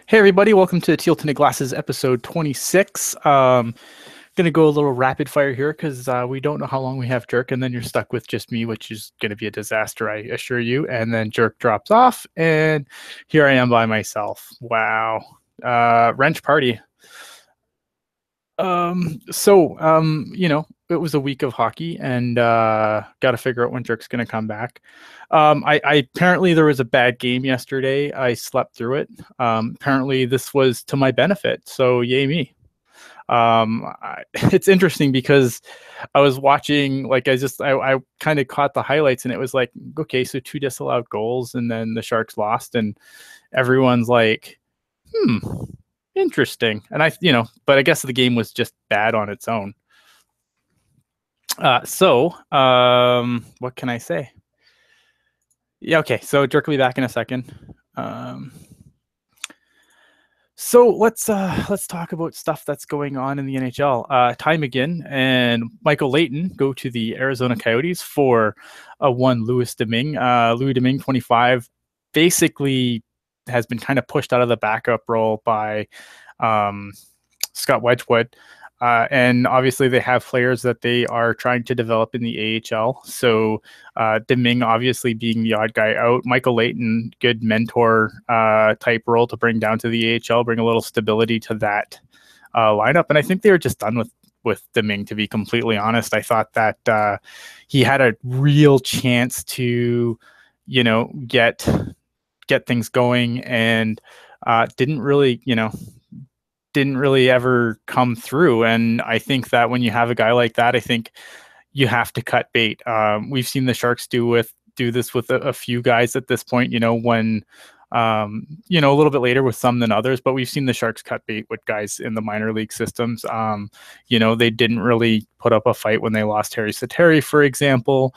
Hey everybody, welcome to Teal Tinted Glasses episode 26. Gonna go a little rapid fire here because we don't know how long we have Jerk, and then you're stuck with just me, which is gonna be a disaster, I assure you. And then Jerk drops off, and here I am by myself. Wow. Wrench party. It was a week of hockey, and got to figure out when Jerk's gonna come back. I apparently there was a bad game yesterday. I slept through it. Apparently this was to my benefit, so yay me. It's interesting because I was watching, like I kind of caught the highlights, and it was like, okay, so 2 disallowed goals, and then the Sharks lost, and everyone's like, interesting. And but I guess the game was just bad on its own. What can I say? Yeah, okay. So Dirk will be back in a second. So let's talk about stuff that's going on in the NHL. Ty McGinn and Michael Leighton go to the Arizona Coyotes for a one Louis Domingue. Louis Domingue, 25, basically has been kind of pushed out of the backup role by Scott Wedgwood. And obviously they have players that they are trying to develop in the AHL. So Domingue obviously being the odd guy out. Michael Leighton, good mentor type role to bring down to the AHL, bring a little stability to that lineup. And I think they were just done with Domingue, to be completely honest. I thought that he had a real chance to, get things going, and didn't really ever come through. And I think that when you have a guy like that, I think you have to cut bait. We've seen the Sharks do this with a few guys at this point, when a little bit later with some than others, but we've seen the Sharks cut bait with guys in the minor league systems. They didn't really put up a fight when they lost Harry Sateri, for example.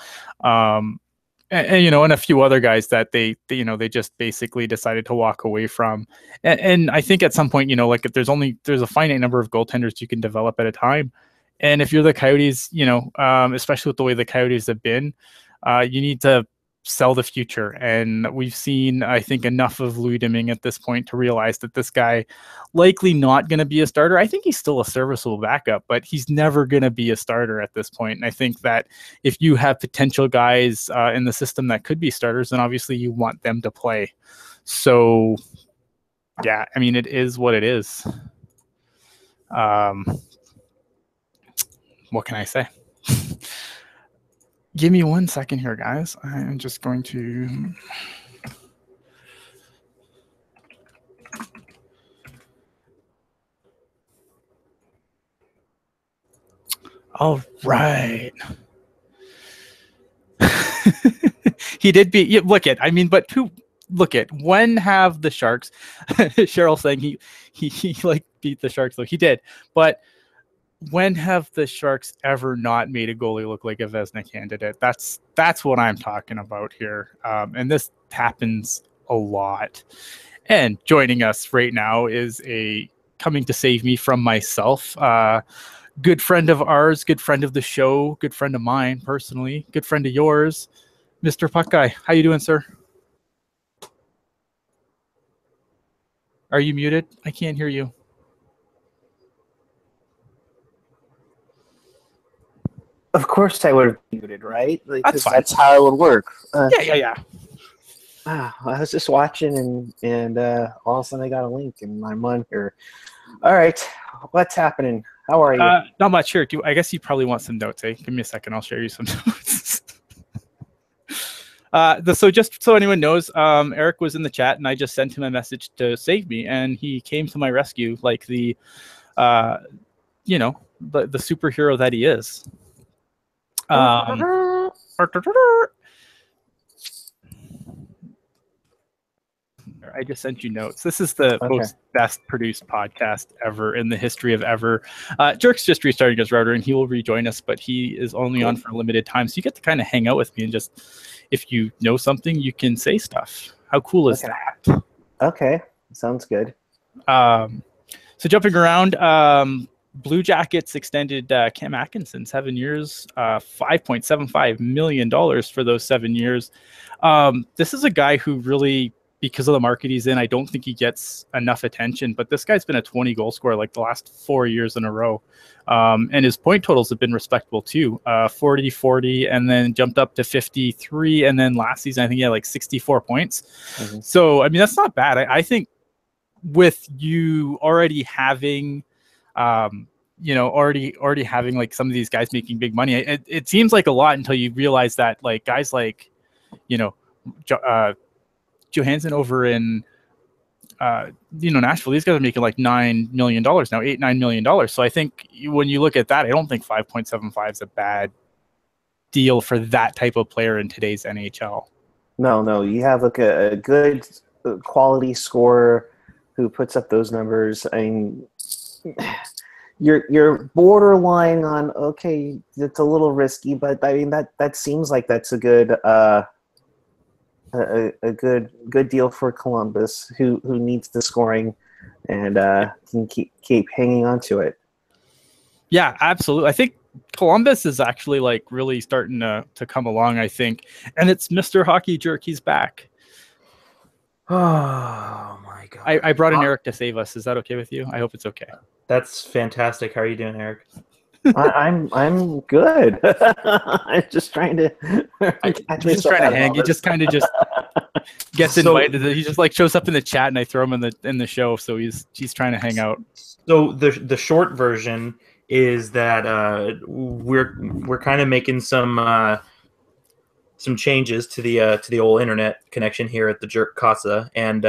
And a few other guys that they just basically decided to walk away from. And I think at some point, like if there's a finite number of goaltenders you can develop at a time. And if you're the Coyotes, especially with the way the Coyotes have been, you need to sell the future. And we've seen, I think, enough of Louis Domingue at this point to realize that this guy likely not going to be a starter. I think he's still a serviceable backup, but he's never going to be a starter at this point. And I think that if you have potential guys in the system that could be starters, then obviously you want them to play. So, yeah, I mean, it is what it is. What can I say? Give me 1 second here, guys. I'm just going to... All right. He did beat... Look at, when have the Sharks... Cheryl saying he like beat the Sharks, though. He did. But when have the Sharks ever not made a goalie look like a Vezina candidate? That's what I'm talking about here. And this happens a lot. And joining us right now is coming to save me from myself. Good friend of ours, good friend of the show, good friend of mine personally, good friend of yours, Mr. Puck Guy. How you doing, sir? Are you muted? I can't hear you. Of course I would have muted, right? That's how it would work. Yeah. I was just watching, and all of a sudden I got a link, and I'm on here. All right, what's happening? How are you? Not much here. I guess you probably want some notes, eh? Give me a second. I'll share you some notes. So just so anyone knows, Eric was in the chat, and I just sent him a message to save me, and he came to my rescue like the superhero that he is. I just sent you notes. This is the most best produced podcast ever in the history of ever. Jerk's just restarting his router, and he will rejoin us, but he is only on for a limited time. So you get to kind of hang out with me, and just, if you know something, you can say stuff. How cool is that? Okay, sounds good. So jumping around, Blue Jackets extended Cam Atkinson 7 years, $5.75 million for those 7 years. This is a guy who really because of the market he's in, I don't think he gets enough attention. But this guy's been a 20 goal scorer like the last 4 years in a row. And his point totals have been respectable too. 40, 40, and then jumped up to 53. And then last season, I think he had like 64 points. Mm-hmm. So, I mean, that's not bad. I think with you already having, already having like some of these guys making big money, it seems like a lot until you realize that like guys like, Johansson over in Nashville, these guys are making like $9 million now, $8-9 million. So I think when you look at that, I don't think 5.75 is a bad deal for that type of player in today's NHL. No, you have like a good quality scorer who puts up those numbers. I mean, you're borderline on, okay, it's a little risky, but I mean that seems like that's a good a good deal for Columbus, who needs the scoring and can keep hanging on to it. Yeah, absolutely. I think Columbus is actually like really starting to come along, I think. And it's Mr. Hockey Jerk. He's back. Oh my God. I brought in Eric to save us. Is that okay with you? I hope it's okay. That's fantastic. How are you doing, Eric? I'm good. I'm just trying to just trying to hang. He just kind of just gets invited. He just like shows up in the chat, and I throw him in the show. So he's trying to hang out. So the short version is that we're kind of making some changes to the old internet connection here at the Jerk Casa, and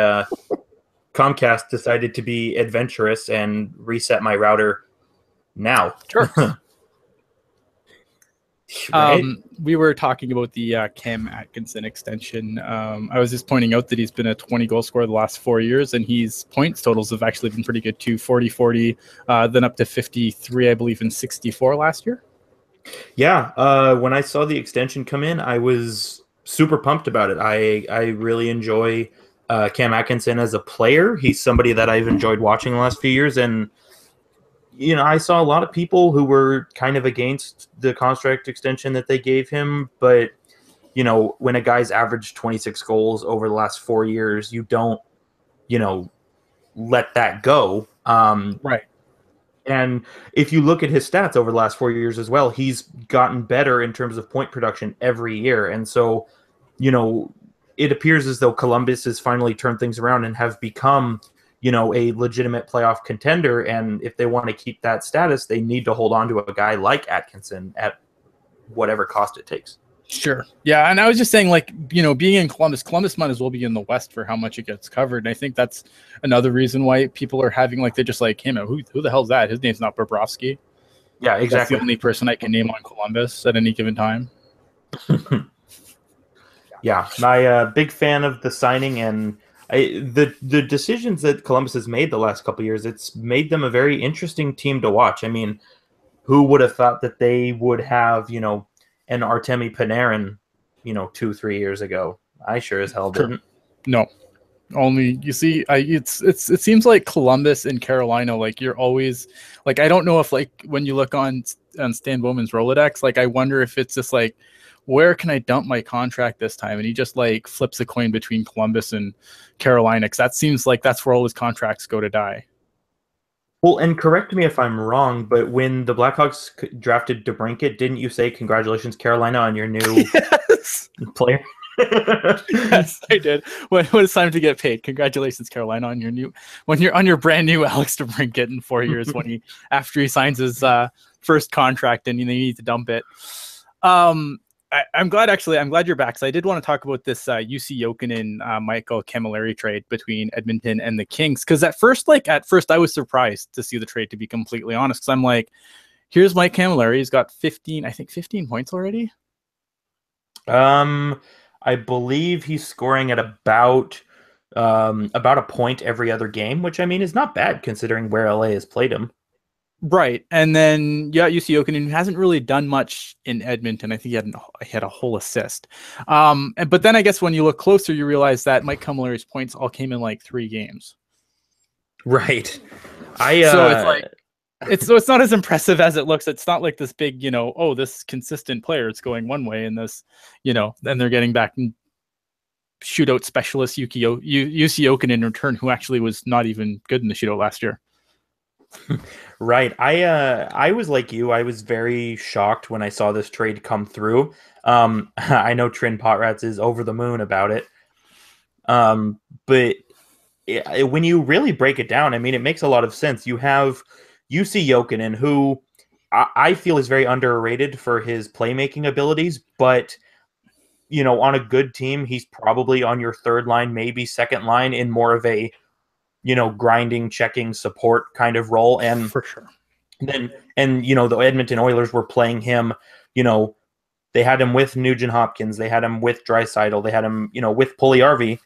Comcast decided to be adventurous and reset my router now. Sure. Right? We were talking about the Cam Atkinson extension. I was just pointing out that he's been a 20 goal scorer the last 4 years, and his points totals have actually been pretty good too. 40, then up to 53, I believe, and 64 last year. Yeah. When I saw the extension come in, I was super pumped about it. I really enjoy Cam Atkinson as a player. He's somebody that I've enjoyed watching the last few years, and I saw a lot of people who were kind of against the contract extension that they gave him. But, when a guy's averaged 26 goals over the last 4 years, you don't, let that go. Right. And if you look at his stats over the last 4 years as well, he's gotten better in terms of point production every year. And so, it appears as though Columbus has finally turned things around and have become a legitimate playoff contender. And if they want to keep that status, they need to hold on to a guy like Atkinson at whatever cost it takes. Sure. Yeah. And I was just saying, like, being in Columbus might as well be in the West for how much it gets covered. And I think that's another reason why people are having, like, they're just like, hey, man, who the hell's that? His name's not Bobrovsky. Yeah, exactly. That's the only person I can name on Columbus at any given time. Yeah. My big fan of the signing, and the decisions that Columbus has made the last couple of years, it's made them a very interesting team to watch. I mean, who would have thought that they would have, an Artemi Panarin, 2-3 years ago? I sure as hell didn't. No. Only, you see, it seems like Columbus and Carolina, like, you're always, like, I don't know if, like, when you look on Stan Bowman's Rolodex, like, I wonder if it's just like, where can I dump my contract this time? And he just like flips a coin between Columbus and Carolina, because that seems like that's where all his contracts go to die. Well, and correct me if I'm wrong, but when the Blackhawks drafted DeBrincat, didn't you say congratulations, Carolina, on your new player? Yes, I did. When it's time to get paid, congratulations, Carolina, on your brand new Alex DeBrincat in 4 years after he signs his first contract and you need to dump it. I'm glad you're back. So I did want to talk about this UC Jokinen, Michael Camilleri trade between Edmonton and the Kings. Because at first I was surprised to see the trade, to be completely honest. Because I'm like, here's Mike Camilleri. He's got 15 points already. I believe he's scoring at about a point every other game, which I mean is not bad considering where LA has played him. Right. And then, UC Jokinen hasn't really done much in Edmonton. I think he had a whole assist. But then I guess when you look closer, you realize that Mike Camilleri's points all came in like 3 games. Right. So it's like, it's not as impressive as it looks. It's not like this big, this consistent player. It's going one way and this, then they're getting back shootout specialist Jussi Jokinen in return, who actually was not even good in the shootout last year. Right. I was like you. I was very shocked when I saw this trade come through. I know Trin Potrats is over the moon about it. But when you really break it down, I mean, it makes a lot of sense. You have Jussi Jokinen, who I feel is very underrated for his playmaking abilities, but on a good team, he's probably on your third line, maybe second line in more of a grinding, checking support kind of role. And for sure. The Edmonton Oilers were playing him, they had him with Nugent Hopkins, they had him with Draisaitl, they had him, with Puljujarvi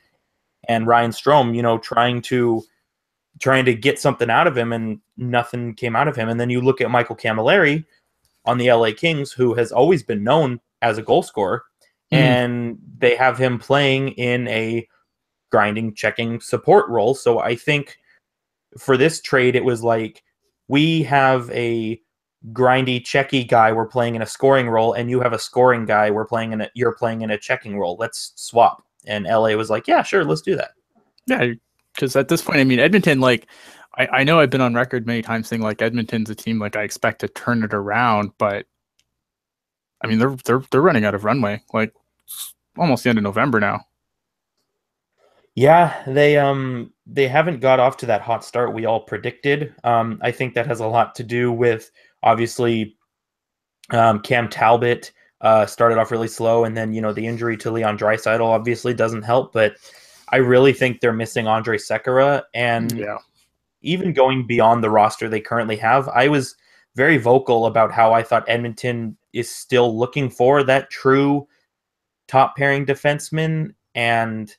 and Ryan Strome, trying to get something out of him, and nothing came out of him. And then you look at Michael Camilleri on the LA Kings, who has always been known as a goal scorer, and they have him playing in a grinding, checking support role. So I think for this trade, it was like, we have a grindy, checky guy we're playing in a scoring role, and you have a scoring guy you're playing in a checking role. Let's swap. And LA was like, yeah, sure, let's do that. Yeah, because at this point, I mean, Edmonton, like, I know I've been on record many times saying, like, Edmonton's a team, like, I expect to turn it around, but I mean, they're running out of runway, like, almost the end of November now. Yeah, they haven't got off to that hot start we all predicted. I think that has a lot to do with, obviously, Cam Talbot started off really slow, and then the injury to Leon Draisaitl obviously doesn't help. But I really think they're missing Andre Sekera, and even going beyond the roster they currently have. I was very vocal about how I thought Edmonton is still looking for that true top pairing defenseman, and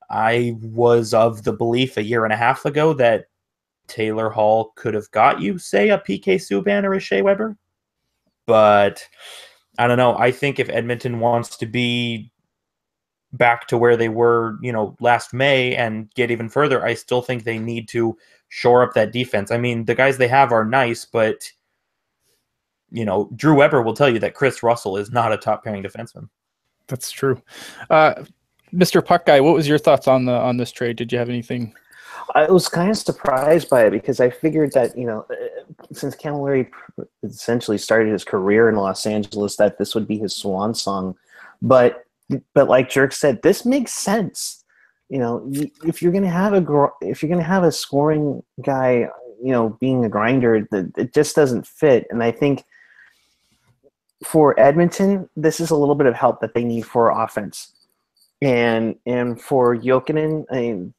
I was of the belief a year and a half ago that Taylor Hall could have got you, say, a PK Subban or a Shea Weber. But I don't know. I think if Edmonton wants to be back to where they were, last May and get even further, I still think they need to shore up that defense. I mean, the guys they have are nice, but, Drew Weber will tell you that Chris Russell is not a top pairing defenseman. That's true. Mr. Puck Guy, what was your thoughts on this trade? Did you have anything? I was kind of surprised by it, because I figured that, since Camilleri essentially started his career in Los Angeles, that this would be his swan song. But like Jerk said, this makes sense. If you're gonna have a scoring guy, being a grinder, it just doesn't fit. And I think for Edmonton, this is a little bit of help that they need for offense. And for Jokinen,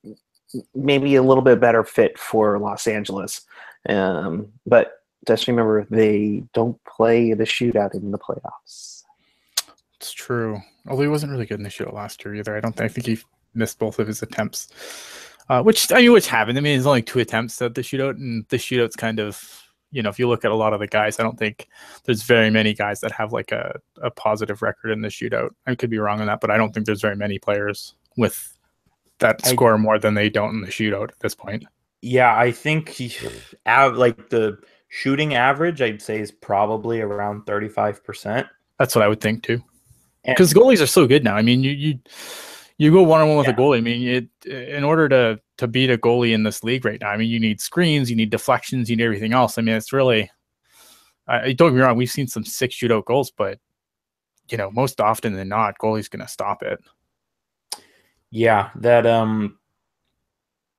maybe a little bit better fit for Los Angeles. But just remember, they don't play the shootout in the playoffs. It's true. Although he wasn't really good in the shootout last year either. I think he missed both of his attempts. Which happened. I mean, there's only 2 attempts at the shootout, and the shootout's kind of, if you look at a lot of the guys, I don't think there's very many guys that have like a positive record in the shootout. I could be wrong on that, but I don't think there's very many players with that score more than they don't in the shootout at this point. Yeah, I think like the shooting average, I'd say, is probably around 35%. That's what I would think too. Because goalies are so good now. I mean, you go one-on-one with a goalie. I mean, in order to beat a goalie in this league right now, I mean, you need screens, you need deflections, you need everything else. I mean, it's really, don't get me wrong, we've seen some 6 shootout goals, but, most often than not, goalie's going to stop it. Yeah, that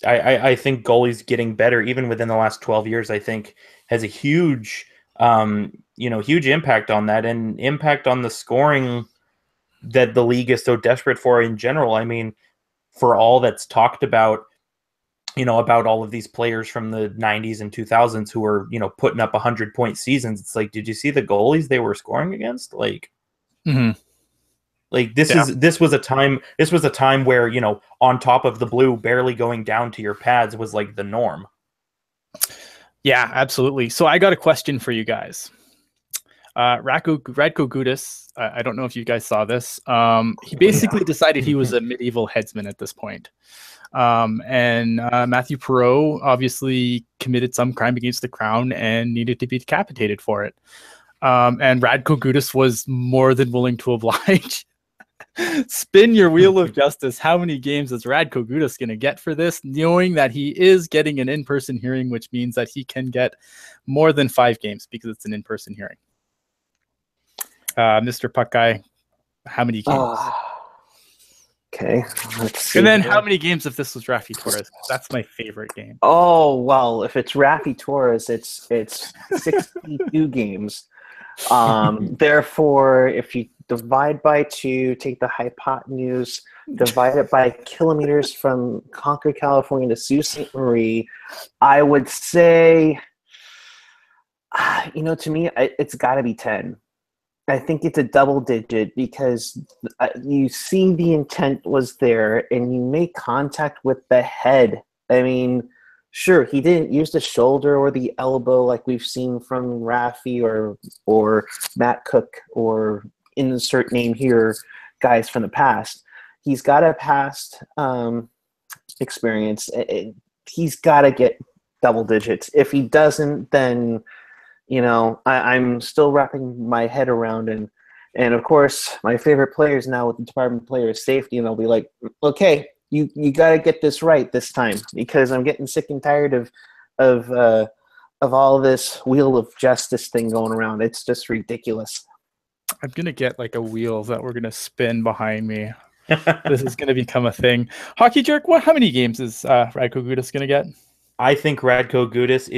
I think goalies getting better even within the last 12 years, I think, has a huge huge impact on that, and impact on the scoring that the league is so desperate for in general. I mean, for all that's talked about, about all of these players from the 90s and 2000s who were, putting up 100-point seasons. It's like, did you see the goalies they were scoring against? Like, like this was a time where, on top of the blue, barely going down to your pads was like the norm. Yeah, absolutely. So I got a question for you guys. Radko Gudas, I don't know if you guys saw this. He basically decided he was a medieval headsman at this point. And Matthew Perreault obviously committed some crime against the crown and needed to be decapitated for it. And Radko Gudas was more than willing to oblige. Spin your wheel of justice. How many games is Radko Gudas going to get for this, knowing that he is getting an in-person hearing, which means that he can get more than 5 games because it's an in-person hearing. Mr. Puck Guy, how many games? Okay, let's see. And then how many games if this was Rafi Torres? That's my favorite game. Oh, well, if it's Rafi Torres, it's 62 games. Therefore, if you divide by 2, take the hypotenuse, divide it by kilometers from Concord, California to Sault Ste. Marie, I would say, to me, it's got to be 10. I think it's a double digit because you see the intent was there and you make contact with the head. I mean, sure, he didn't use the shoulder or the elbow like we've seen from Rafi or Matt Cook or insert name here guys from the past. He's got a past experience. He's got to get double digits. If he doesn't, then I'm still wrapping my head around, and of course, my favorite players now with the Department of Player Safety, and they'll be like, okay, you got to get this right this time because I'm getting sick and tired of all this wheel of justice thing going around. It's just ridiculous. I'm gonna get like a wheel that we're gonna spin behind me. This is gonna become a thing. Hockey Jerk, how many games is Radko Gudas gonna get? I think Radko Gudas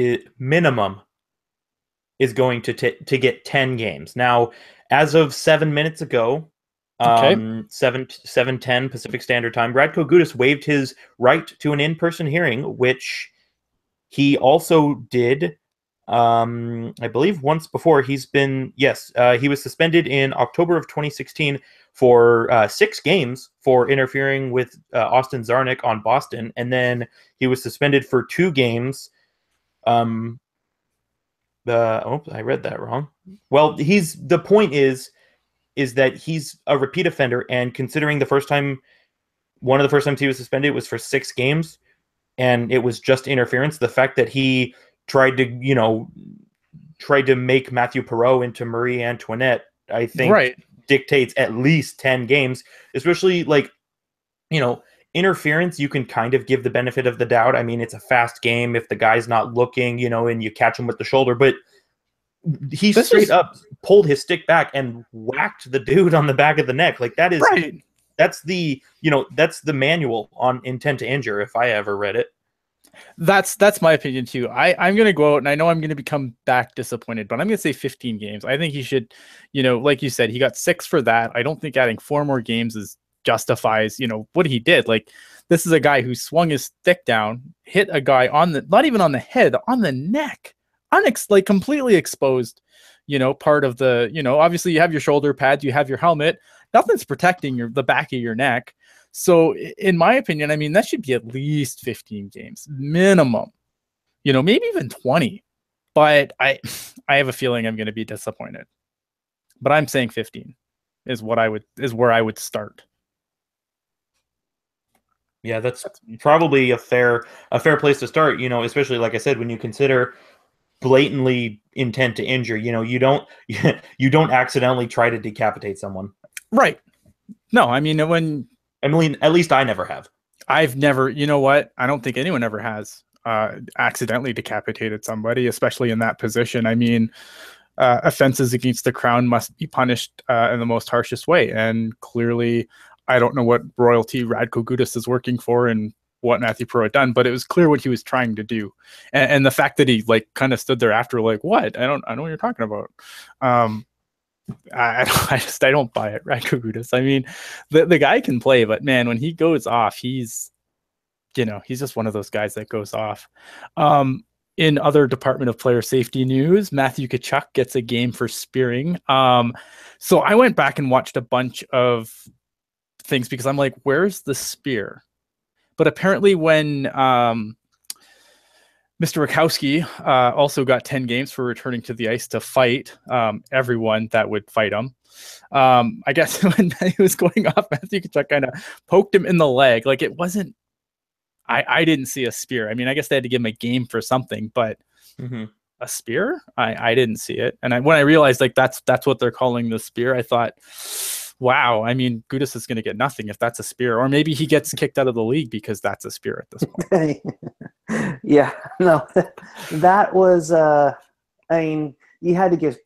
is going to get 10 games. Now, as of 7 minutes ago, 7:10 Pacific Standard Time, Radko Gudas waived his right to an in-person hearing, which he also did, I believe, once before. He was suspended in October of 2016 for 6 games for interfering with Austin Czarnik on Boston, and then he was suspended for 2 games. I read that wrong. Well, the point is that he's a repeat offender, and considering one of the first times he was suspended was for 6 games, and it was just interference. The fact that he tried to make Matthew Perreault into Marie Antoinette, I think, dictates at least 10 games, especially interference, you can kind of give the benefit of the doubt. I mean, it's a fast game. If the guy's not looking, and you catch him with the shoulder, but he straight up pulled his stick back and whacked the dude on the back of the neck. Like that is right. That's the manual on intent to injure, if I ever read it. That's my opinion too. I'm going to go out, and I know I'm going to become back disappointed, but I'm going to say 15 games. I think he should, like you said, he got 6 for that. I don't think adding 4 more games justifies, what he did. Like, this is a guy who swung his stick down, hit a guy not even on the head, on the neck, completely exposed, part of the, obviously you have your shoulder pads, you have your helmet, nothing's protecting the back of your neck. So in my opinion, I mean, that should be at least 15 games minimum, maybe even 20, but I have a feeling I'm going to be disappointed, but I'm saying 15 is where I would start. Yeah, that's probably a fair place to start, especially like I said, when you consider blatantly intent to injure, you don't accidentally try to decapitate someone. Right. No, I mean, at least I never have. I've never, I don't think anyone ever has accidentally decapitated somebody, especially in that position. I mean, offenses against the crown must be punished in the most harshest way. And clearly, I don't know what royalty Radko Gudas is working for and what Matthew Perreault done, but it was clear what he was trying to do. And the fact that he kind of stood there after what? I don't know what you're talking about. I don't buy it, Radko Gudas. I mean, the guy can play, but man, when he goes off, he's just one of those guys that goes off. In other Department of Player Safety news, Matthew Tkachuk gets a game for spearing. So I went back and watched a bunch of things because I'm like, where's the spear? But apparently when Mr. Rakowski also got 10 games for returning to the ice to fight everyone that would fight him. I guess when he was going off, Matthew Tkachuk kind of poked him in the leg. Like, it wasn't, I didn't see a spear. I mean, I guess they had to give him a game for something, but a spear? I didn't see it. And when I realized that's what they're calling the spear, I thought, wow. I mean, Gudis is going to get nothing if that's a spear, or maybe he gets kicked out of the league because that's a spear at this point. Yeah, no, that was. I mean, you had to give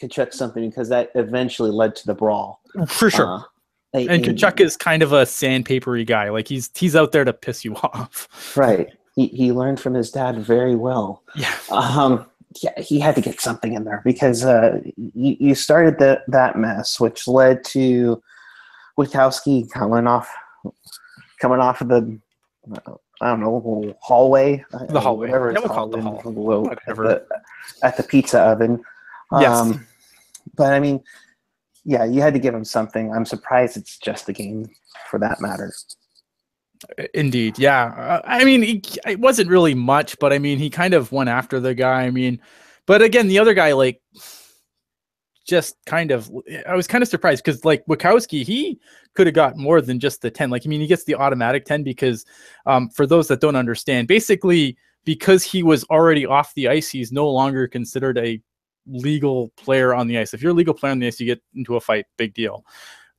Kachuk something because that eventually led to the brawl. For sure. And Kachuk is kind of a sandpapery guy. Like he's out there to piss you off. Right. He learned from his dad very well. Yeah. Yeah, he had to get something in there because you started that mess, which led to Witkowski coming off of the I don't know hallway. The hallway. Whatever it's We'll call called it the hall. Whatever. At the pizza oven. Yes. But I mean, yeah, you had to give him something. I'm surprised it's just a game for that matter. Indeed. Yeah. I mean, it wasn't really much, but I mean, he kind of went after the guy. I mean, but again, the other guy, like, just kind of, I was kind of surprised because, like, Witkowski, he could have got more than just the 10. Like, I mean, he gets the automatic 10 because for those that don't understand, basically, because he was already off the ice, he's no longer considered a legal player on the ice. If you're a legal player on the ice, you get into a fight, big deal.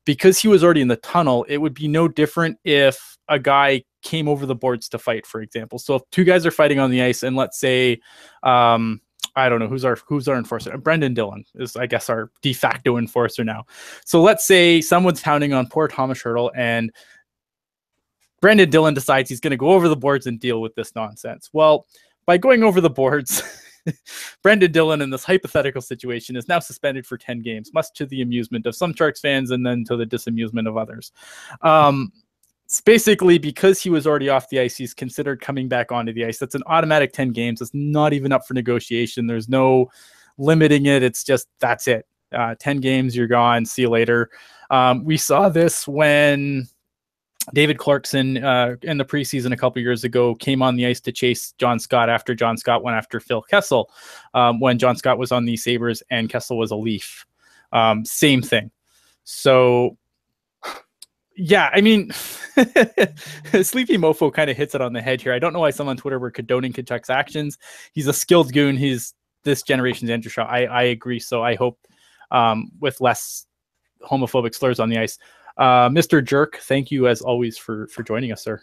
Because he was already in the tunnel, it would be no different if a guy came over the boards to fight, for example. So if two guys are fighting on the ice, and let's say, I don't know, who's our enforcer? Brendan Dillon is, I guess, our de facto enforcer now. So let's say someone's pounding on poor Thomas Hertl, and Brendan Dillon decides he's going to go over the boards and deal with this nonsense. Well, by going over the boards, Brendan Dillon in this hypothetical situation is now suspended for 10 games, much to the amusement of some Sharks fans and then to the disamusement of others. It's basically because he was already off the ice, he's considered coming back onto the ice. That's an automatic 10 games. It's not even up for negotiation. There's no limiting it. It's just, that's it. 10 games, you're gone. See you later. We saw this when David Clarkson in the preseason a couple years ago came on the ice to chase John Scott after John Scott went after Phil Kessel when John Scott was on the Sabres and Kessel was a Leaf. Same thing. So, yeah, I mean, Sleepy Mofo kind of hits it on the head here. I don't know why some on Twitter were condoning Kachuk's actions. He's a skilled goon. He's this generation's Andrew Shaw. I agree. So I hope with less homophobic slurs on the ice. Mr. Jerk, thank you as always for joining us, sir.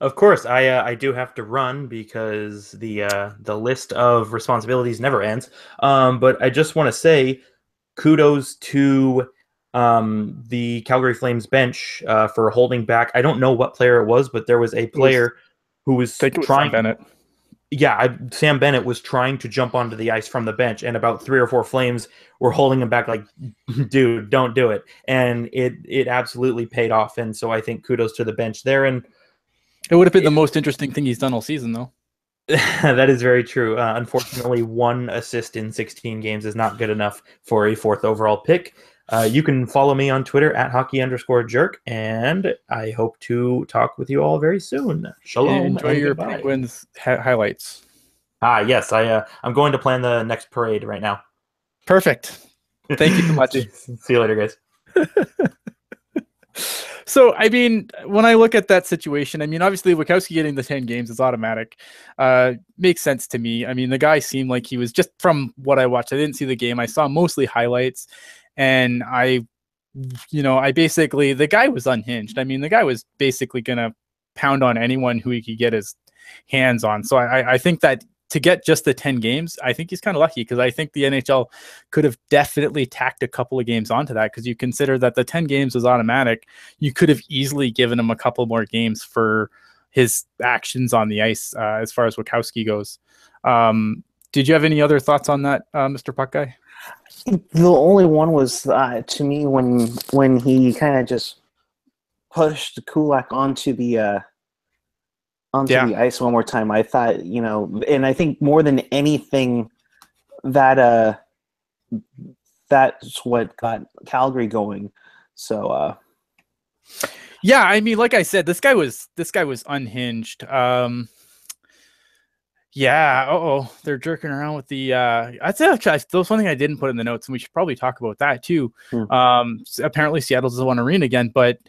Of course, I do have to run because the list of responsibilities never ends. But I just want to say kudos to the Calgary Flames bench for holding back. I don't know what player it was, but there was a player who was trying. Sam Bennett. Yeah, Sam Bennett was trying to jump onto the ice from the bench, and about 3 or 4 Flames were holding him back like, dude, don't do it. And it absolutely paid off. And so I think kudos to the bench there. And it would have been the most interesting thing he's done all season, though. That is very true. Unfortunately, 1 assist in 16 games is not good enough for a 4th overall pick. You can follow me on Twitter at hockey_jerk, and I hope to talk with you all very soon. Shalom. Enjoy your Penguins highlights. Yes, I'm going to plan the next parade right now. Perfect. Thank you so much. See you later, guys. So, I mean, when I look at that situation, I mean, obviously, Witkowski getting the 10 games is automatic. Makes sense to me. I mean, the guy seemed like he was, just from what I watched, I didn't see the game. I saw mostly highlights. And I basically, the guy was unhinged. I mean, the guy was basically going to pound on anyone who he could get his hands on. So I think that to get just the 10 games, I think he's kind of lucky because I think the NHL could have definitely tacked a couple of games onto that because you consider that the 10 games was automatic. You could have easily given him a couple more games for his actions on the ice as far as Witkowski goes. Did you have any other thoughts on that, Mr. Puck Guy? The only one was to me when he kind of just pushed Kulak onto the ice one more time. I thought, and I think more than anything that that's what got Calgary going. So yeah, I mean, like I said, this guy was unhinged. Yeah. They're jerking around with the. That's actually that was one thing I didn't put in the notes, and we should probably talk about that too. Apparently, Seattle doesn't want to arena again, but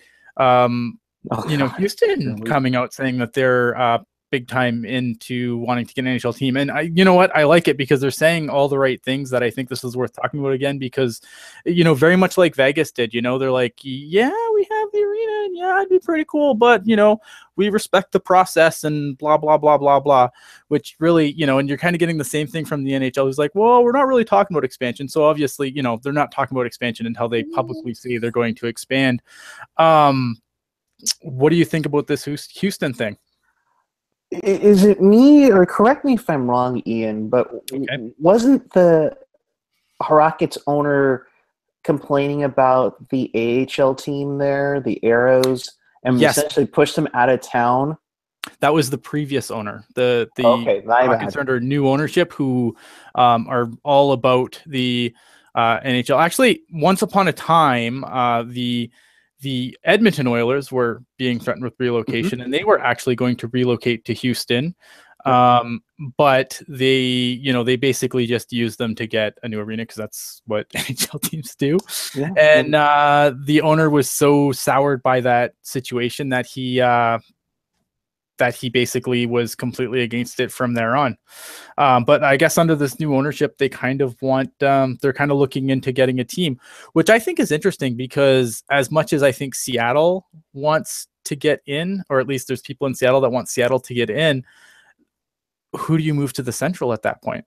Houston coming out saying that they're big time into wanting to get an NHL team. And you know what? I like it because they're saying all the right things that I think this is worth talking about again, because, very much like Vegas did, they're like, yeah, we have the arena and yeah, it'd be pretty cool, but we respect the process and blah, blah, blah, blah, blah, which really, and you're kind of getting the same thing from the NHL, who's like, well, we're not really talking about expansion. So obviously, they're not talking about expansion until they publicly say they're going to expand. What do you think about this Houston thing? Is it me, or correct me if I'm wrong, Ian, but wasn't the Rockets owner complaining about the AHL team there, the Arrows, and essentially pushed them out of town? That was the previous owner. The Rockets are under new ownership who are all about the NHL. Actually, once upon a time, the Edmonton Oilers were being threatened with relocation, and they were actually going to relocate to Houston. But they basically just used them to get a new arena because that's what NHL teams do. Yeah. And the owner was so soured by that situation that he basically was completely against it from there on. But I guess under this new ownership, they kind of want, they're kind of looking into getting a team, which I think is interesting because as much as I think Seattle wants to get in, or at least there's people in Seattle that want Seattle to get in, who do you move to the Central at that point?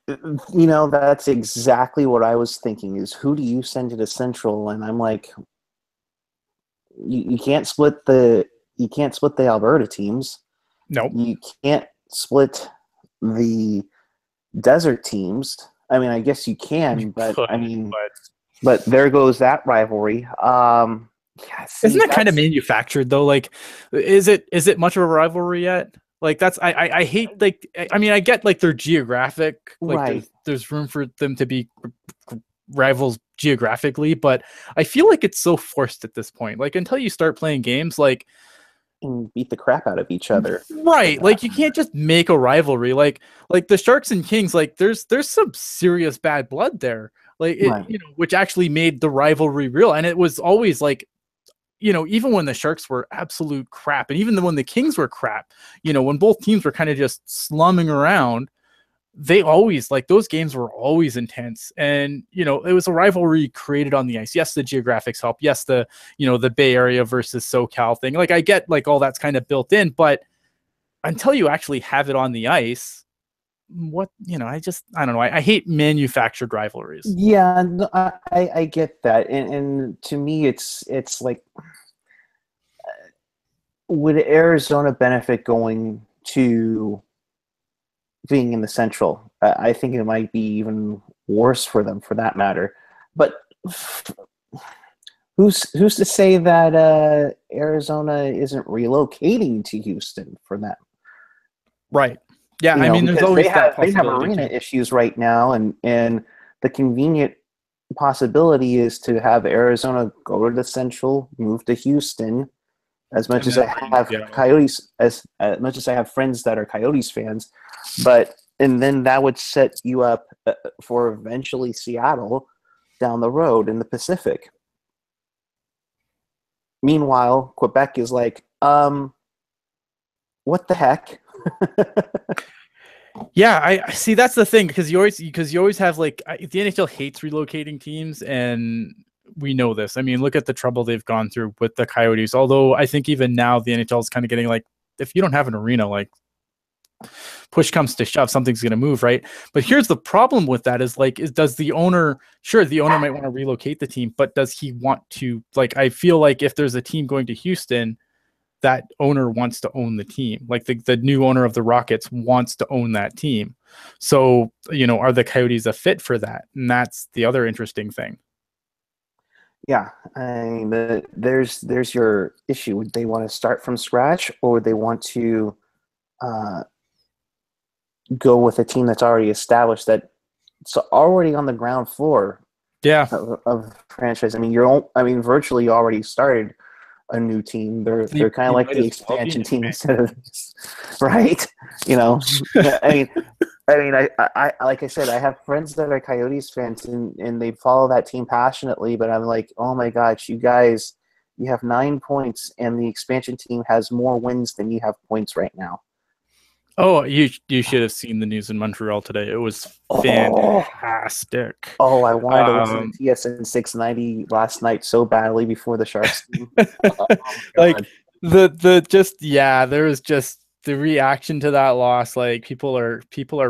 That's exactly what I was thinking, is who do you send to the Central? And I'm like, you can't split the Alberta teams. No. You can't split the desert teams. I mean, I guess you can, but but there goes that rivalry. Isn't that kind of manufactured though? Like, is it much of a rivalry yet? Like I hate, like, I mean, I get like they're geographic, like right. There's room for them to be rivals geographically, but I feel like it's so forced at this point. Like until you start playing games, like, and beat the crap out of each other, right? Like you can't just make a rivalry. Like the Sharks and Kings, like there's some serious bad blood there, like it, which actually made the rivalry real. And it was always like, even when the Sharks were absolute crap, and even when the Kings were crap, when both teams were kind of just slumming around, they always, like, those games were always intense. And, it was a rivalry created on the ice. Yes, the geographics help. Yes, the Bay Area versus SoCal thing. Like, I get, like, all that's kind of built in, but until you actually have it on the ice, I don't know. I hate manufactured rivalries. Yeah, no, I get that. And to me, it's like, would Arizona benefit going to being in the Central? I think it might be even worse for them, for that matter. But who's to say that Arizona isn't relocating to Houston for them? Right. Yeah, I mean, there's always they have arena issues right now, and the convenient possibility is to have Arizona go to the Central, move to Houston. As much as I have Coyotes, as much as I have friends that are Coyotes fans, and then that would set you up for eventually Seattle down the road in the Pacific. Meanwhile, Quebec is like, what the heck? Yeah, I see. That's the thing, because you always have, like, the NHL hates relocating teams, and we know this. I mean, look at the trouble they've gone through with the Coyotes. Although I think even now the NHL is kind of getting, like, if you don't have an arena, like, push comes to shove, something's going to move, right? But here's the problem with that is, like, does the owner? Sure, the owner might want to relocate the team, but does he want to? Like, I feel like if there's a team going to Houston, that owner wants to own the team. Like the new owner of the Rockets wants to own that team. So, are the Coyotes a fit for that? And that's the other interesting thing. Yeah, I mean, there's your issue. Would they want to start from scratch, or would they want to go with a team that's already established, that's already on the ground floor? Yeah, of franchise. I mean, virtually already started a new team. They're kind of like the expansion team instead of this, right? I mean, I like I said, I have friends that are Coyotes fans, and they follow that team passionately. But I'm like, oh my gosh, you guys, you have 9 points, and the expansion team has more wins than you have points right now. Oh, you should have seen the news in Montreal today. It was Oh, fantastic. oh, I wanted to listen Um, to TSN 690 last night so badly before the Sharks game. Oh my like God. the just yeah, there was just the reaction to that loss. Like people are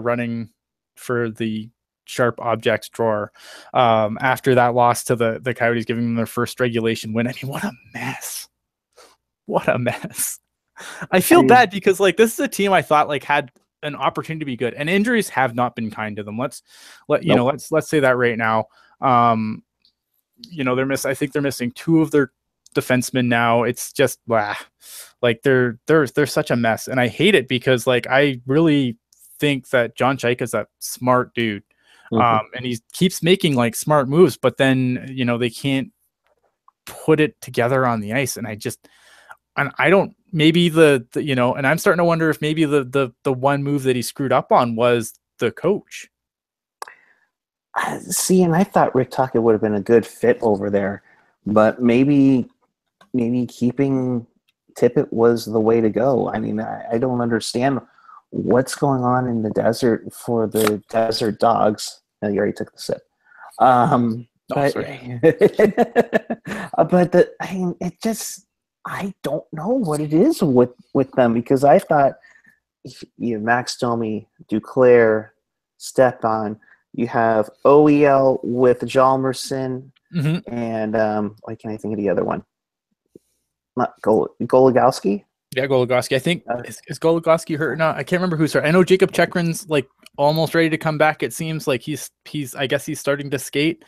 running for the sharp objects drawer after that loss to the Coyotes, giving them their first regulation win. I mean, what a mess! What a mess! I feel I, bad because like this is a team I thought like had an opportunity to be good, and injuries have not been kind to them. nope. Let's say that right now. I think they're missing two of their defensemen now. It's just like they're such a mess, and I hate it because like I really think that John Chaik is a smart dude, Mhm. and he keeps making like smart moves, but then they can't put it together on the ice, and I don't maybe and I'm starting to wonder if maybe the one move that he screwed up on was the coach. See, and I thought Rick Tocchet would have been a good fit over there, but maybe keeping Tippett was the way to go. I mean, I don't understand what's going on in the desert for the Desert Dogs. No, you already took the sip. Oh, But sorry. I mean, it just I don't know what it is with them because I thought you have Max Domi, Duclair, Stepan. You have OEL with Jalmerson, Mm-hmm. and why can't I think of the other one? Not Goligoski. Yeah, Goligoski. I think Uh, is Goligoski hurt or not? I can't remember who's hurt. I know Jacob Chekrin's like almost ready to come back. It seems like he's I guess he's starting to skate.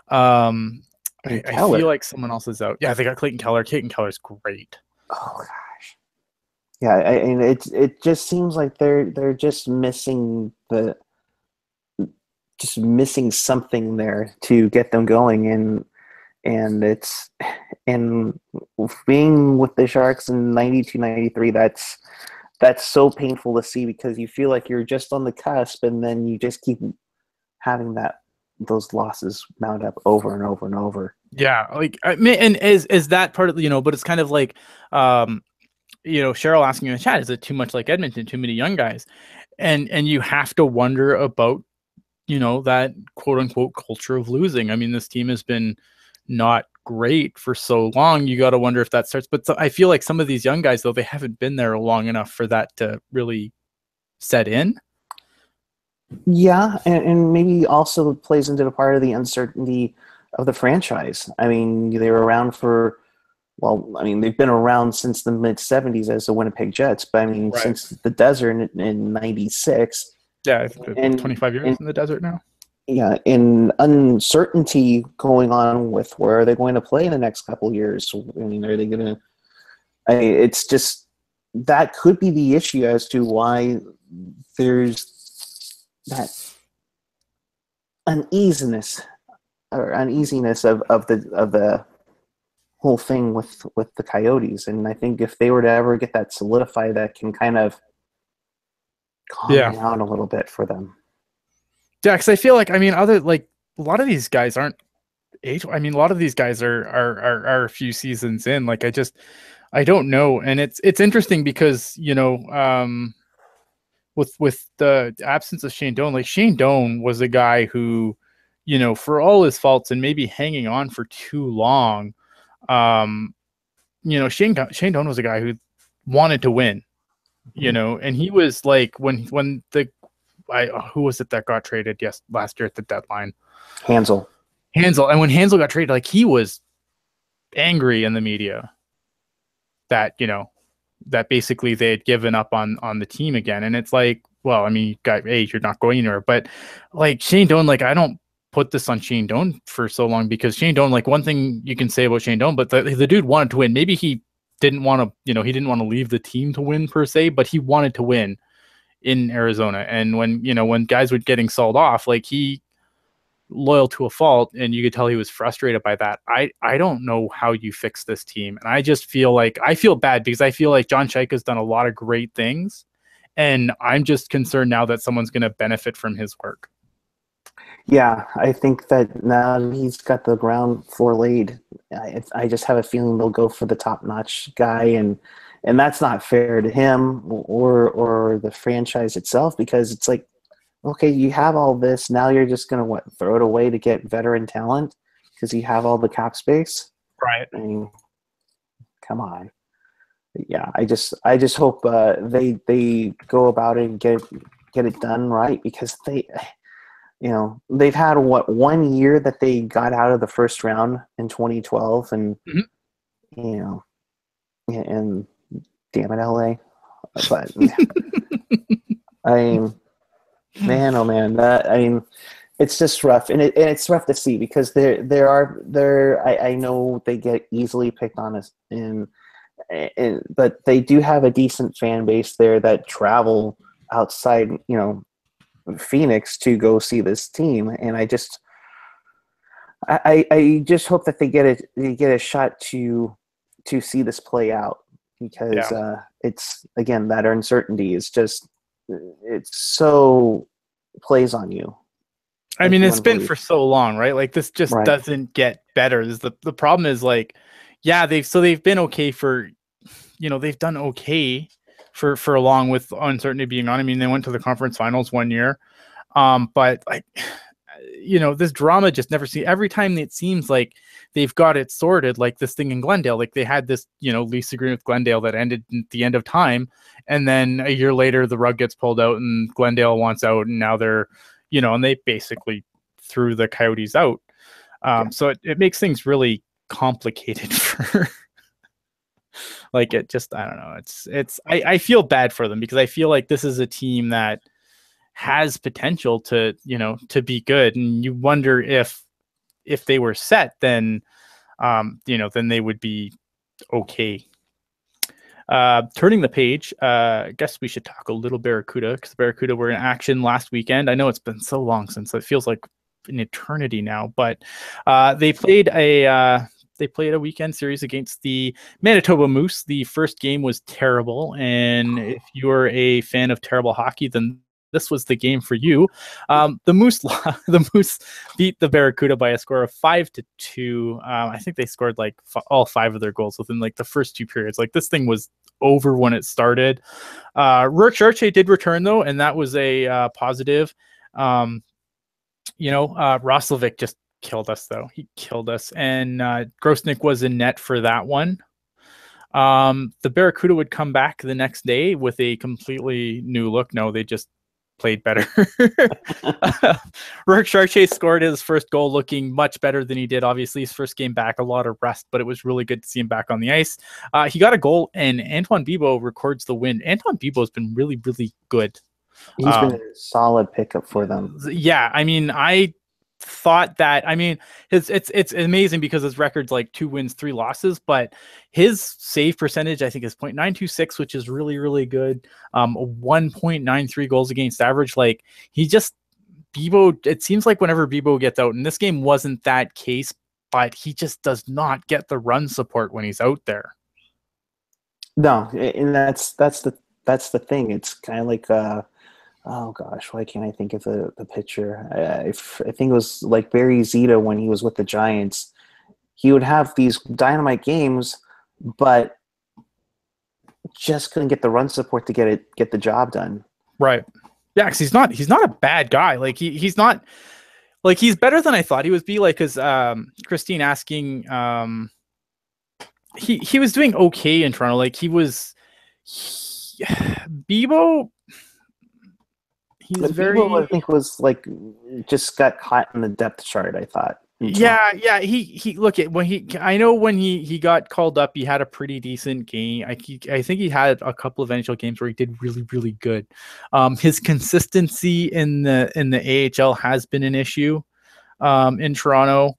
Um, and I feel Keller. like someone else is out. Yeah, they got Clayton Keller. Clayton Keller's great. Oh gosh, yeah. And it just seems like they're just missing something there to get them going, and it's and being with the Sharks in 92, 93, that's so painful to see because you feel like you're just on the cusp, and then you just keep having those losses mount up over and over and over. Yeah, like I mean, and is that part of but it's kind of like Cheryl asking in the chat, is it too much like Edmonton, too many young guys? And you have to wonder about that quote unquote culture of losing. I mean, this team has been not great for so long. You got to wonder if that starts. But I feel like some of these young guys, though, they haven't been there long enough for that to really set in. Yeah, and maybe also plays into the part of the uncertainty of the franchise. I mean, they were around for, well, I mean, they've been around since the mid 70s as the Winnipeg Jets, but I mean, Right. since the desert in 96. Yeah, And 25 years in the desert now. Yeah, in uncertainty going on with where are they going to play in the next couple of years. I mean, are they going to? It's just that could be the issue as to why there's that uneasiness of the whole thing with the Coyotes. And I think if they were to ever get that solidified, that can kind of calm down a little bit for them. Yeah, because I feel like, I mean, a lot of these guys aren't age. I mean, a lot of these guys are a few seasons in. Like, I don't know, and it's interesting because with the absence of Shane Doan, like Shane Doan was a guy who, for all his faults and maybe hanging on for too long, Shane Doan was a guy who wanted to win, and he was like when who was it that got traded last year at the deadline? Hansel. And when Hansel got traded, like he was angry in the media that that basically they had given up on the team again. And it's like, well, I mean, you're not going anywhere. But like Shane Doan, like I don't put this on Shane Doan for so long because Shane Doan, like one thing you can say about Shane Doan, but the dude wanted to win. Maybe he didn't want to, he didn't want to leave the team to win per se, but he wanted to win in Arizona. And when guys were getting sold off, like he loyal to a fault, and you could tell he was frustrated by that. I don't know how you fix this team, and I just feel like I feel bad because I feel like John Chaik has done a lot of great things, and I'm just concerned now that someone's going to benefit from his work. Yeah, I think that now he's got the ground floor laid. I just have a feeling they'll go for the top-notch guy, and and that's not fair to him or the franchise itself, because it's like, okay, you have all this, now you're just gonna throw it away to get veteran talent because you have all the cap space. Right. I mean, come on. Yeah, I just hope they go about it and get it done right, because they've had 1 year that they got out of the first round in 2012, and and damn it, LA. But I mean, man, oh man, it's just rough, and it's rough to see, because I know they get easily picked on us, but they do have a decent fan base there that travel outside, Phoenix to go see this team, and I just hope that they get a shot to see this play out, because it's, again, that uncertainty is just, it's so plays on you. I mean, it's been for so long, right? Like, this just doesn't get better. The problem is, like, yeah, they've been okay for, they've done okay for along with uncertainty being on. I mean, they went to the conference finals 1 year, but like, this drama just never see. Every time it seems like they've got it sorted, like this thing in Glendale, like they had this, lease agreement with Glendale that ended at the end of time, and then a year later the rug gets pulled out and Glendale wants out, and now they're, and they basically threw the Coyotes out. So it makes things really complicated for like, it just, I don't know. I feel bad for them, because I feel like this is a team that has potential to be good, and you wonder if they were set, then then they would be okay. Turning the page, I guess we should talk a little Barracuda, because Barracuda were in action last weekend. I know it's been so long since, it feels like an eternity now, but they played a weekend series against the Manitoba Moose. The first game was terrible, and if you're a fan of terrible hockey, then this was the game for you. The Moose beat the Barracuda by a score of 5-2. I think they scored like all 5 of their goals within like the first 2 periods. Like, this thing was over when it started. Rourke did return though, and that was a positive. Roslovic just killed us though. He killed us, and Grosnick was in net for that one. The Barracuda would come back the next day with a completely new look. No, they just played better. Rourke Chartier scored his first goal looking much better than he did. Obviously, his first game back, a lot of rest, but it was really good to see him back on the ice. He got a goal, and Antoine Bibeau records the win. Antoine Bibeau has been really, really good. He's been a solid pickup for them. Yeah, I mean, I thought that, it's amazing because his record's like 2 wins, 3 losses, but his save percentage, I think, is .926, which is really, really good. 1.93 goals against average. Like, Bibeau, it seems like whenever Bibeau gets out, and this game wasn't that case, but he just does not get the run support when he's out there. No, and that's the thing. It's kind of like oh gosh, why can't I think of the pitcher? I think it was like Barry Zito when he was with the Giants. He would have these dynamite games, but just couldn't get the run support to get the job done. Right. Yeah, because he's not a bad guy. Like, he's not, like, he's better than I thought he would be. Like, because Christine asking, he was doing okay in Toronto. Like, Bibeau. Bibeau, I think, was like, just got caught in the depth chart, I thought. Yeah. He look at when he got called up, he had a pretty decent game. I think he had a couple of NHL games where he did really, really good. His consistency in the AHL has been an issue in Toronto.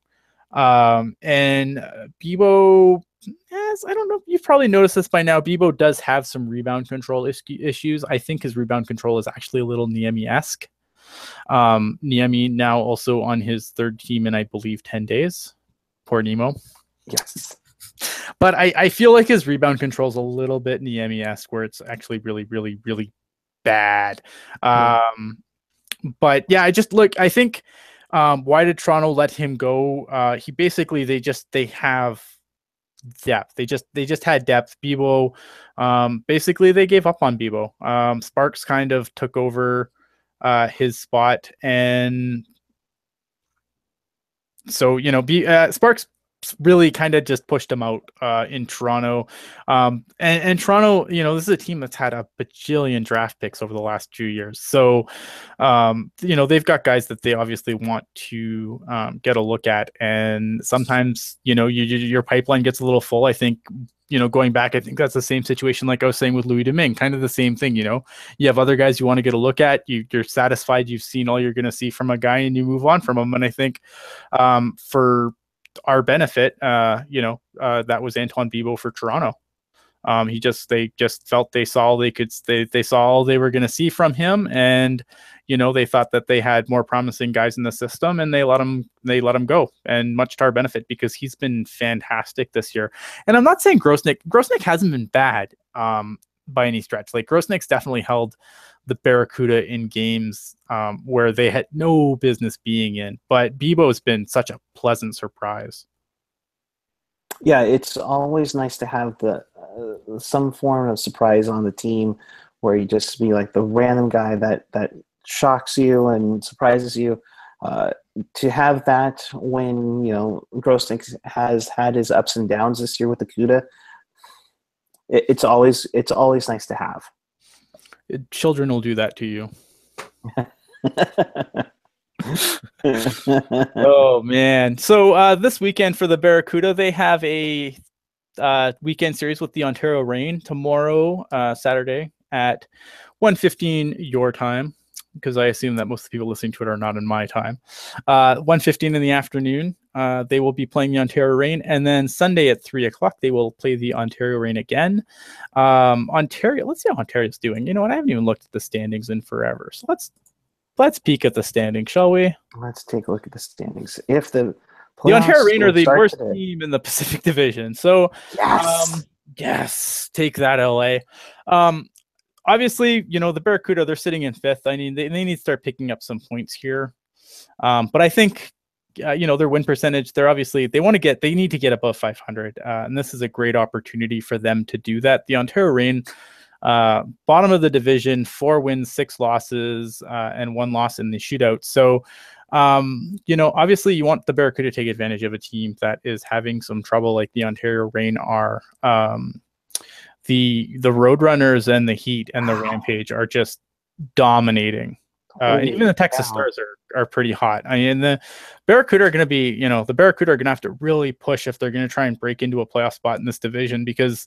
And Bibeau, yes, I don't know. You've probably noticed this by now. Bibeau does have some rebound control issues. I think his rebound control is actually a little Niemi-esque. Niemi now also on his 3rd team in, I believe, 10 days. Poor Nemo. Yes. But I feel like his rebound control is a little bit Niemi-esque, where it's actually really, really, really bad. But yeah, I think why did Toronto let him go? They have depth. They just had depth. Bibo, basically they gave up on Bibo. Sparks kind of took over his spot, and so Sparks really kind of just pushed him out in Toronto. And Toronto, this is a team that's had a bajillion draft picks over the last 2 years. So, they've got guys that they obviously want to get a look at. And sometimes, your pipeline gets a little full. I think, going back, I think that's the same situation like I was saying with Louis Domingue, kind of the same thing. You have other guys you want to get a look at. You're satisfied you've seen all you're going to see from a guy and you move on from him. And I think for our benefit, that was Antoine Bibeau for Toronto. They just felt they saw all they were going to see from him, and they thought that they had more promising guys in the system, and they let him go, and much to our benefit because he's been fantastic this year. And I'm not saying Grosnick hasn't been bad by any stretch. Like Grosnick's definitely held the Barracuda in games where they had no business being in, but Bibo's been such a pleasant surprise. Yeah, it's always nice to have some form of surprise on the team where you just be like the random guy that shocks you and surprises you. To have that when Grosnick has had his ups and downs this year with the CUDA, it's always nice to have. Children will do that to you. Oh man. So this weekend for the Barracuda, they have a weekend series with the Ontario Reign tomorrow, Saturday at 1:15 your time, because I assume that most of the people listening to it are not in my time. 1:15 in the afternoon, they will be playing the Ontario Reign, and then Sunday at 3:00 they will play the Ontario Reign again. Ontario, let's see how Ontario's doing. You know what? I haven't even looked at the standings in forever, so let's peek at the standings, shall we? Let's take a look at the standings. If the Ontario Reign are the worst team in the Pacific Division, so yes, take that, LA. Obviously, the Barracuda, they're sitting in 5th. I mean, they need to start picking up some points here. But I think, their win percentage, they need to get above 500. And this is a great opportunity for them to do that. The Ontario Reign, bottom of the division, 4 wins, 6 losses, and 1 loss in the shootout. So, obviously you want the Barracuda to take advantage of a team that is having some trouble like the Ontario Reign are. The Roadrunners and the Heat and the Rampage are just dominating. Even the Texas Stars are pretty hot. I mean, the Barracuda are going to be, the Barracuda are going to have to really push if they're going to try and break into a playoff spot in this division, because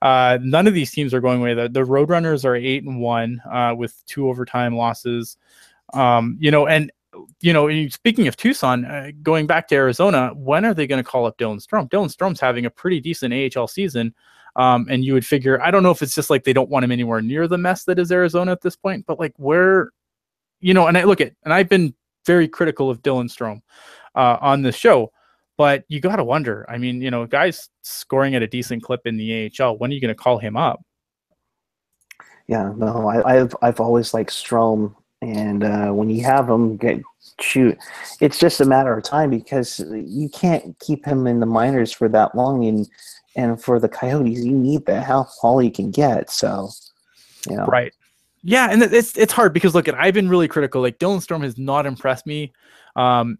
none of these teams are going away. The Roadrunners are 8-1 with 2 overtime losses. Speaking of Tucson, going back to Arizona, when are they going to call up Dylan Strome? Dylan Strome's having a pretty decent AHL season. And you would figure, I don't know if it's just like they don't want him anywhere near the mess that is Arizona at this point, but like where, and I've been very critical of Dylan Strome on this show, but you got to wonder, I mean, guys scoring at a decent clip in the AHL, when are you going to call him up? Yeah, no, I've always liked Strome, and when you have him shoot, it's just a matter of time because you can't keep him in the minors for that long, and for the Coyotes, you need the help all you can get. So, right. Yeah, and it's hard because I've been really critical. Like Dylan Strome has not impressed me in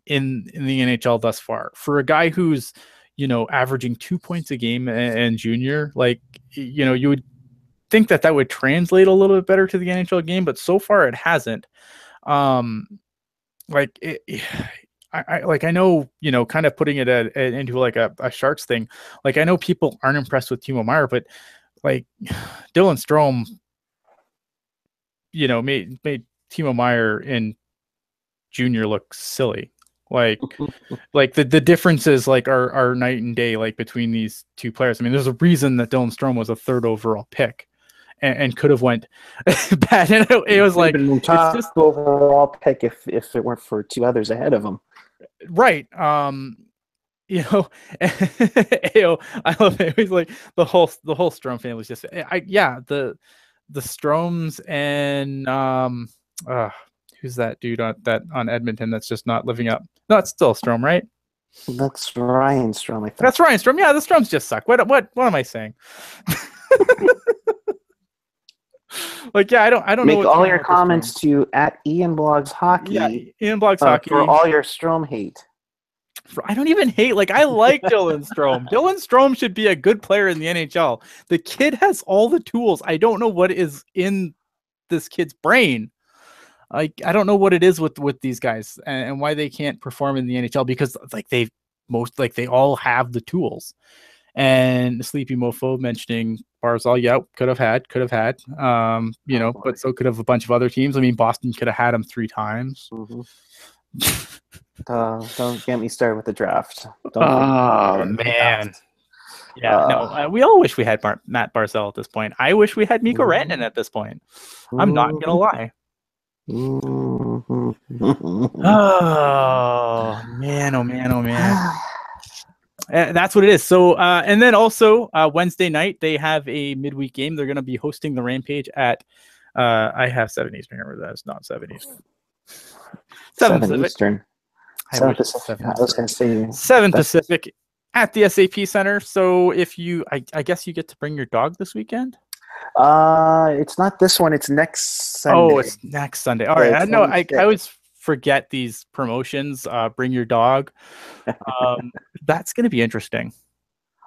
the NHL thus far. For a guy who's averaging 2 points a game and junior, you would think that would translate a little bit better to the NHL game, but so far it hasn't. I know, kind of putting it into like a Sharks thing. Like I know people aren't impressed with Timo Meier, but like Dylan Strome, made Timo Meier in junior look silly. Like the differences are night and day between these two players. I mean, there's a reason that Dylan Strome was a 3rd overall pick and could have went bad. And it was like it's just overall pick if it weren't for 2 others ahead of him. Right. I love it. It was like the whole Strome family was just the Stromes and who's that dude on Edmonton that's just not living up? No, it's still Strome, right? That's Ryan Strom, I thought. That's Ryan Strom. Yeah, the Stroms just suck. What am I saying? Like, yeah, I don't Make know. all your comments to at Ian Blogs Hockey. Yeah, Ian Blogs Hockey for all your Strom hate. I don't even hate. Like, I like Dylan Strom. Dylan Strom should be a good player in the NHL. The kid has all the tools. I don't know what is in this kid's brain. I don't know what it is with these guys and why they can't perform in the NHL, because like they all have the tools. And Sleepy Mofo mentioning Barzal, yeah, could have had, but so could have a bunch of other teams. I mean, Boston could have had him 3 times. Mm-hmm. Don't get me started with the draft. Oh man. Yeah, no, we all wish we had Matt Barzal at this point. I wish we had Mikko Rantanen at this point. I'm not gonna lie. Oh man. That's what it is. So, and then also Wednesday night they have a midweek game. They're going to be hosting the Rampage at. I have 7 Eastern. Remember, that's not 7 Eastern. 7 Eastern. 7 Pacific. I was going to say 7 Pacific at the SAP Center. So if you, I guess you get to bring your dog this weekend. It's not this one. It's next Sunday. Oh, it's next Sunday. All right. I know. I always forget these promotions. Bring your dog. That's going to be interesting.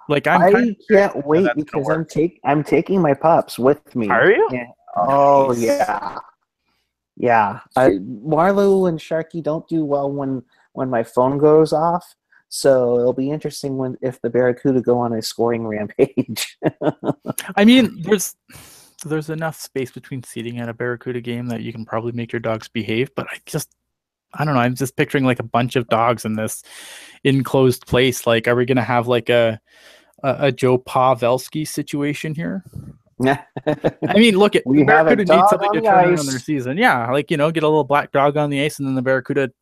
Like I can't wait because I'm taking my pups with me. Are you? Yeah. Oh yeah. Yeah. Marlo and Sharky don't do well when my phone goes off. So it'll be interesting if the Barracuda go on a scoring rampage. I mean, there's enough space between seating at a Barracuda game that you can probably make your dogs behave, but I don't know. I'm just picturing like a bunch of dogs in this enclosed place. Like, are we going to have like a Joe Pavelski situation here? I mean, look, the Barracuda need something to turn around their season. Yeah, like, get a little black dog on the ice and then the Barracuda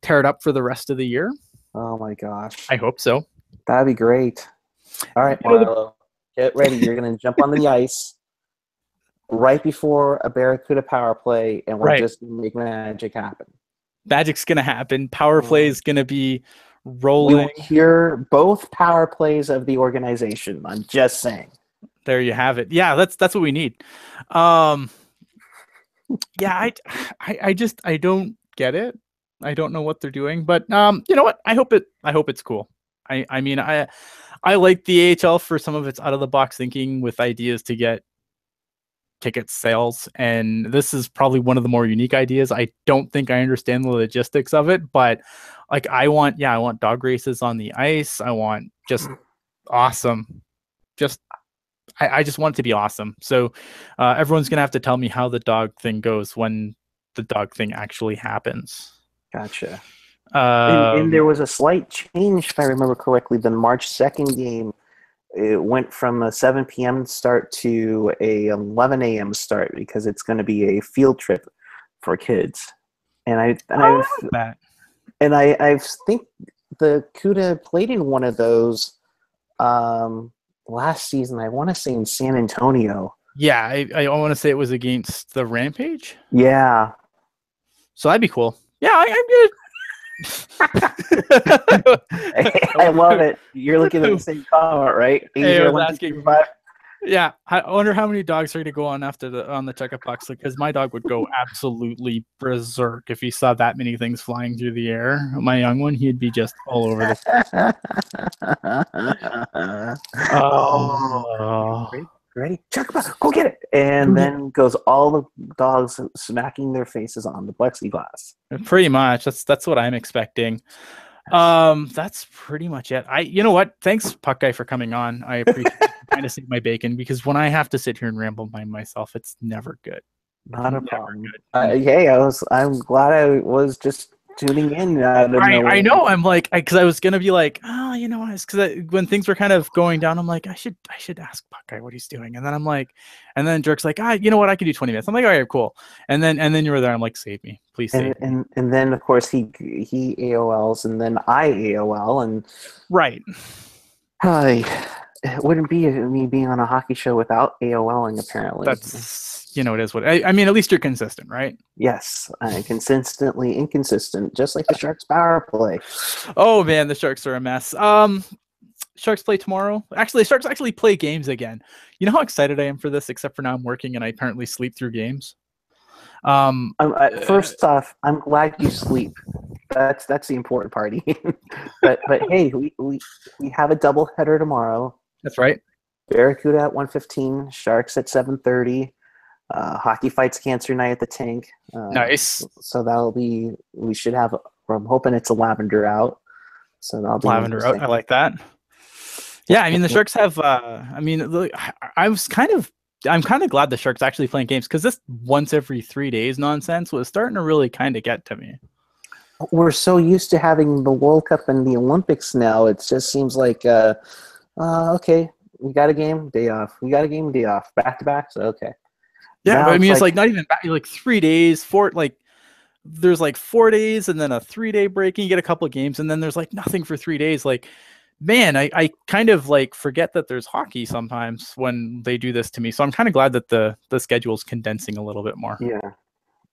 tear it up for the rest of the year. Oh my gosh. I hope so. That'd be great. All right, Marlo, get ready. You're going to jump on the ice right before a Barracuda power play, and we're just going to make magic happen. Magic's going to happen. Power play is going to be rolling. We will hear both power plays of the organization. I'm just saying. There you have it. Yeah, that's what we need. Yeah, I don't get it. I don't know what they're doing, but you know what? I hope it's cool. I mean, I like the AHL for some of its out of the box thinking with ideas to get ticket sales, and this is probably one of the more unique ideas. I don't think I understand the logistics of it, but like I want dog races on the ice. I want just awesome. I just want it to be awesome. So everyone's gonna have to tell me how the dog thing goes when the dog thing actually happens. Gotcha. And there was a slight change, if I remember correctly. The March 2nd game, it went from a 7 p.m. start to a 11 a.m. start because it's going to be a field trip for kids. And I think the CUDA played in one of those last season. I want to say in San Antonio. Yeah, I want to say it was against the Rampage. Yeah. So that'd be cool. Yeah, I'm good. I love it. You're looking at the same comment, right? Hey, I was asking. Yeah, I wonder how many dogs are going to go on on the checkup box, because my dog would go absolutely berserk if he saw that many things flying through the air. My young one, he'd be just all over the place. Ready? Chuck, go get it! And then goes all the dogs smacking their faces on the plexiglass. Pretty much. That's what I'm expecting. That's pretty much it. You know what? Thanks, Puck Guy, for coming on. I appreciate trying to save my bacon, because when I have to sit here and ramble by myself, it's never good. Not a problem. Hey, I'm glad I was just tuning in. I know. I'm like, because I was gonna be like, oh, because when things were kind of going down, I'm like, I should ask Puck Guy what he's doing, and then I'm like, and then Jerk's like, you know what, I can do 20 minutes. I'm like, all right, cool. And then you were there. I'm like, save me, please save me. And then of course he AOLs, and then I AOL, and right. Hi. it wouldn't be me being on a hockey show without AOLing, apparently. That's, it is what I mean. At least you're consistent, right? Yes, consistently inconsistent, just like the Sharks power play. Oh man, the Sharks are a mess. Sharks play tomorrow. Actually, the Sharks actually play games again. You know how excited I am for this, except for now I'm working and I apparently sleep through games. First off, I'm glad you sleep. That's the important part. but hey, we have a doubleheader tomorrow. That's right. Barracuda at 1:15, Sharks at 7:30. Hockey Fights Cancer Night at the Tank. Nice. So we should have. I'm hoping it's a lavender out. So that'll be lavender out. I like that. Yeah, I mean the Sharks have. I'm kind of glad the Sharks actually playing games, because this once every 3 days nonsense was starting to really kind of get to me. We're so used to having the World Cup and the Olympics now. It just seems like, okay, we got a game, day off. We got a game, day off. Back to back, so okay. Yeah, but I mean, it's like not even back, like 3 days, there's like 4 days and then a 3-day break, and you get a couple of games, and then there's like nothing for 3 days. Like, man, I kind of like forget that there's hockey sometimes when they do this to me. So I'm kind of glad that the schedule is condensing a little bit more. Yeah,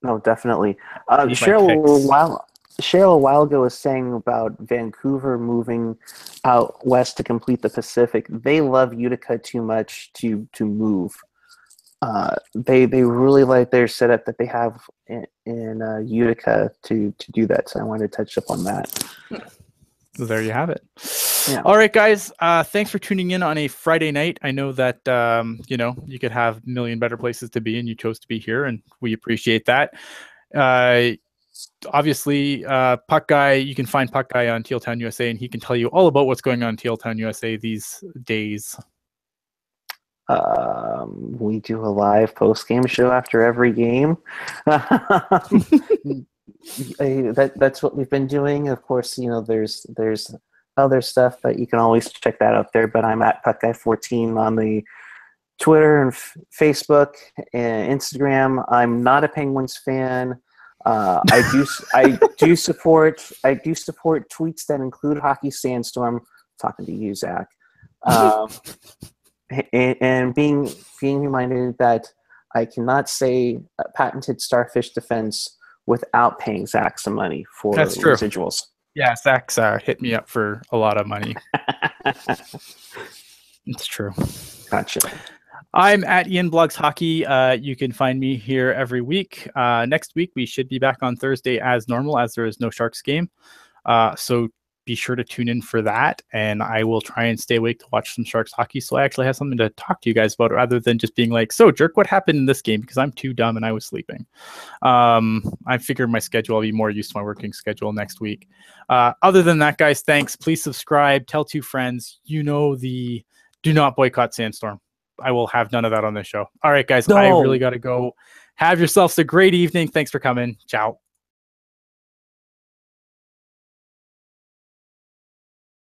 no, definitely. Cheryl a while ago was saying about Vancouver moving out west to complete the Pacific. They love Utica too much to move. They really like their setup that they have in Utica to do that. So I wanted to touch up on that. So there you have it. Yeah. All right, guys. Thanks for tuning in on a Friday night. I know that you could have a million better places to be, and you chose to be here, and we appreciate that. Obviously, Puck Guy, you can find Puck Guy on Teal Town USA, and he can tell you all about what's going on in Teal Town USA these days. We do a live post-game show after every game. That's what we've been doing. Of course, there's other stuff, but you can always check that out there. But I'm at PuckGuy14 on the Twitter and Facebook and Instagram. I'm not a Penguins fan. I do support tweets that include Hockey Sandstorm. I'm talking to you, Zach. And being reminded that I cannot say patented starfish defense without paying Zach some money for residuals. Yeah, Zach's hit me up for a lot of money. It's true. Gotcha. I'm at Ian Blogs Hockey. You can find me here every week. Next week, we should be back on Thursday as normal, as there is no Sharks game. So be sure to tune in for that, and I will try and stay awake to watch some Sharks hockey, so I actually have something to talk to you guys about, rather than just being like, so Jerk, what happened in this game? Because I'm too dumb and I was sleeping. I figured my schedule, I'll be more used to my working schedule next week. Other than that, guys, thanks. Please subscribe, tell 2 friends. Do not boycott Sandstorm. I will have none of that on this show. All right, guys, I really got to go. Have yourselves a great evening. Thanks for coming. Ciao.